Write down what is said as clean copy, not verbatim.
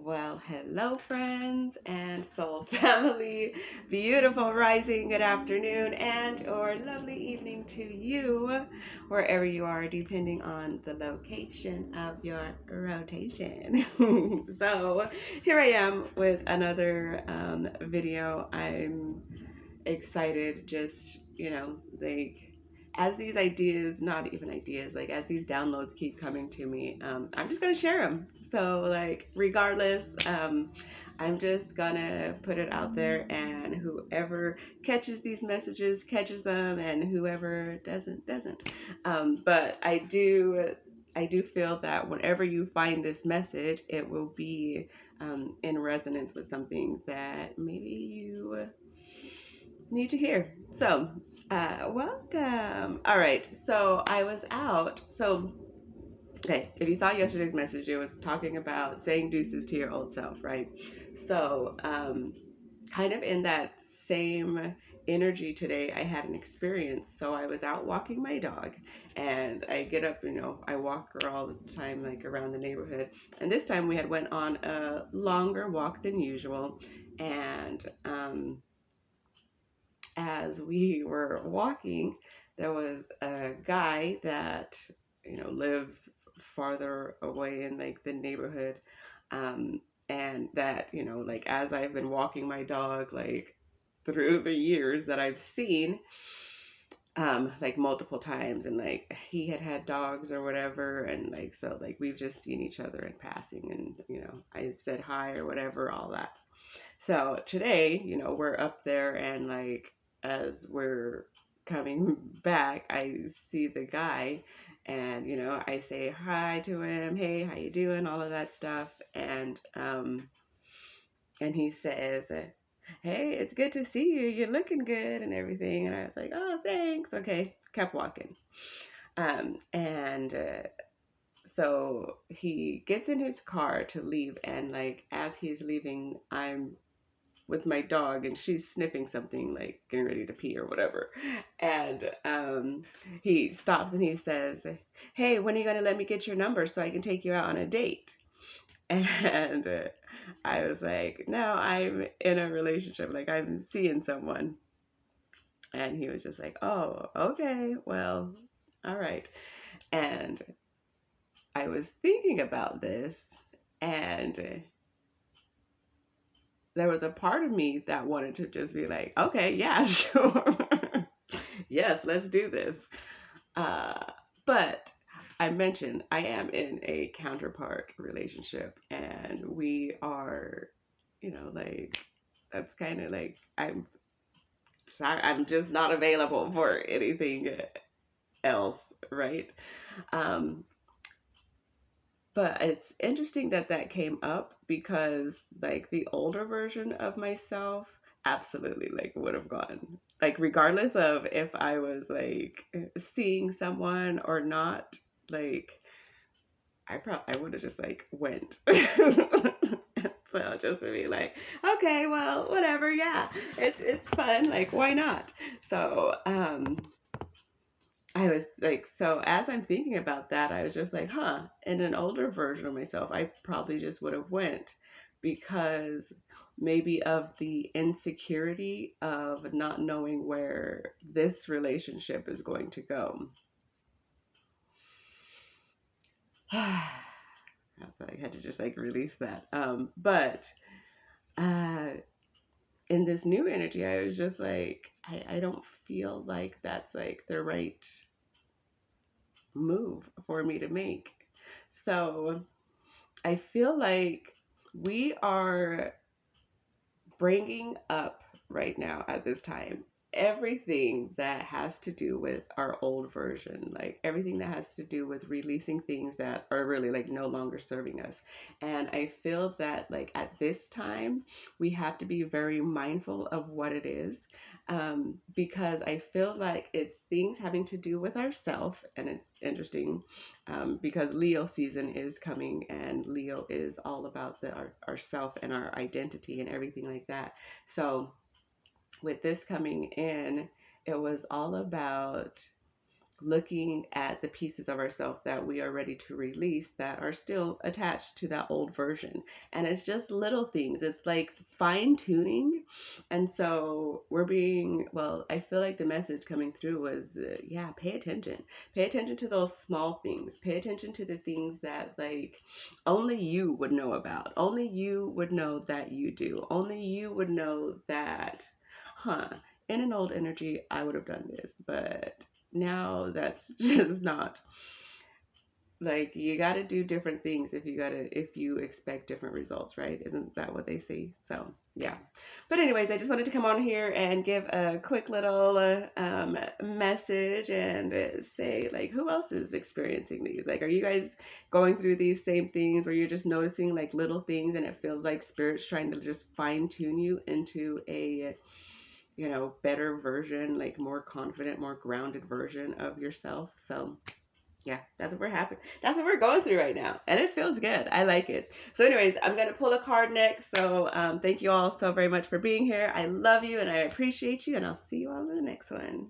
Well, hello, friends and soul family. Beautiful rising, good afternoon, and or lovely evening to you, wherever you are, depending on the location of your rotation. So, here I am with another video. I'm excited, just, like as these ideas, not even ideas, like as these downloads keep coming to me, I'm just gonna share them. So like regardless, I'm just gonna put it out there, and whoever catches these messages catches them, and whoever doesn't. But I do feel that whenever you find this message, it will be in resonance with something that maybe you need to hear. So, welcome. All right. So I was out. So, okay, if you saw yesterday's message, it was talking about saying deuces to your old self, right? So, kind of in that same energy today, I had an experience. So I was out walking my dog, and I get up, I walk her all the time, like around the neighborhood. And this time we had went on a longer walk than usual, and as we were walking, there was a guy that lives farther away in like the neighborhood, and that like as I've been walking my dog like through the years that I've seen like multiple times, and like he had dogs or whatever, and like so like we've just seen each other in passing, and I said hi or whatever, all that. So today, we're up there, and like as we're coming back, I see the guy, and I say hi to him, hey, how you doing, all of that stuff, and he says, hey, it's good to see you. You're looking good and everything. And I was like, oh, thanks. Okay, kept walking. And so he gets in his car to leave, and like as he's leaving, I'm with my dog, and she's sniffing something, like getting ready to pee or whatever. And he stops and he says, hey, when are you going to let me get your number so I can take you out on a date? And I was like, no, I'm in a relationship, like I'm seeing someone. And he was just like, oh, okay, well, all right. And I was thinking about this, and there was a part of me that wanted to just be like, okay, yeah, sure. Yes, let's do this. Uh, but I mentioned I am in a counterpart relationship, and we are, like, that's kind of like I'm sorry, I'm just not available for anything else, right? Um, but it's interesting that that came up because, like, the older version of myself absolutely, like, would have gone. Like, regardless of if I was, like, seeing someone or not, like, I would have just, like, went. So just to be like, okay, well, whatever, yeah, it's fun, like, why not? So, I was like, so as I'm thinking about that, I was just like, huh, in an older version of myself, I probably just would have went because maybe of the insecurity of not knowing where this relationship is going to go. I felt like I had to just like release that. But uh, in this new energy, I was just like, I don't feel like that's like the right move for me to make. So I feel like we are bringing up right now at this time everything that has to do with our old version, like everything that has to do with releasing things that are really like no longer serving us. And I feel that like at this time we have to be very mindful of what it is, because I feel like it's things having to do with ourself. And it's interesting, because Leo season is coming, and Leo is all about our self and our identity and everything like that. So with this coming in, it was all about looking at the pieces of ourselves that we are ready to release that are still attached to that old version. And it's just little things. It's like fine tuning. And so we're being, well, I feel like the message coming through was, yeah, pay attention. Pay attention to those small things. Pay attention to the things that, like, only you would know about. Only you would know that you do. Only you would know that, huh, in an old energy, I would have done this, but now that's just not, like, you got to do different things if you expect different results, right? Isn't that what they say? So yeah, but anyways, I just wanted to come on here and give a quick little message and say, like, who else is experiencing these? Like, are you guys going through these same things where you're just noticing like little things and it feels like spirit's trying to just fine tune you into a, better version, like more confident, more grounded version of yourself? So yeah, that's what we're happy. That's what we're going through right now, and it feels good. I like it. So, anyways, I'm gonna pull a card next. So, thank you all so very much for being here. I love you and I appreciate you, and I'll see you all in the next one.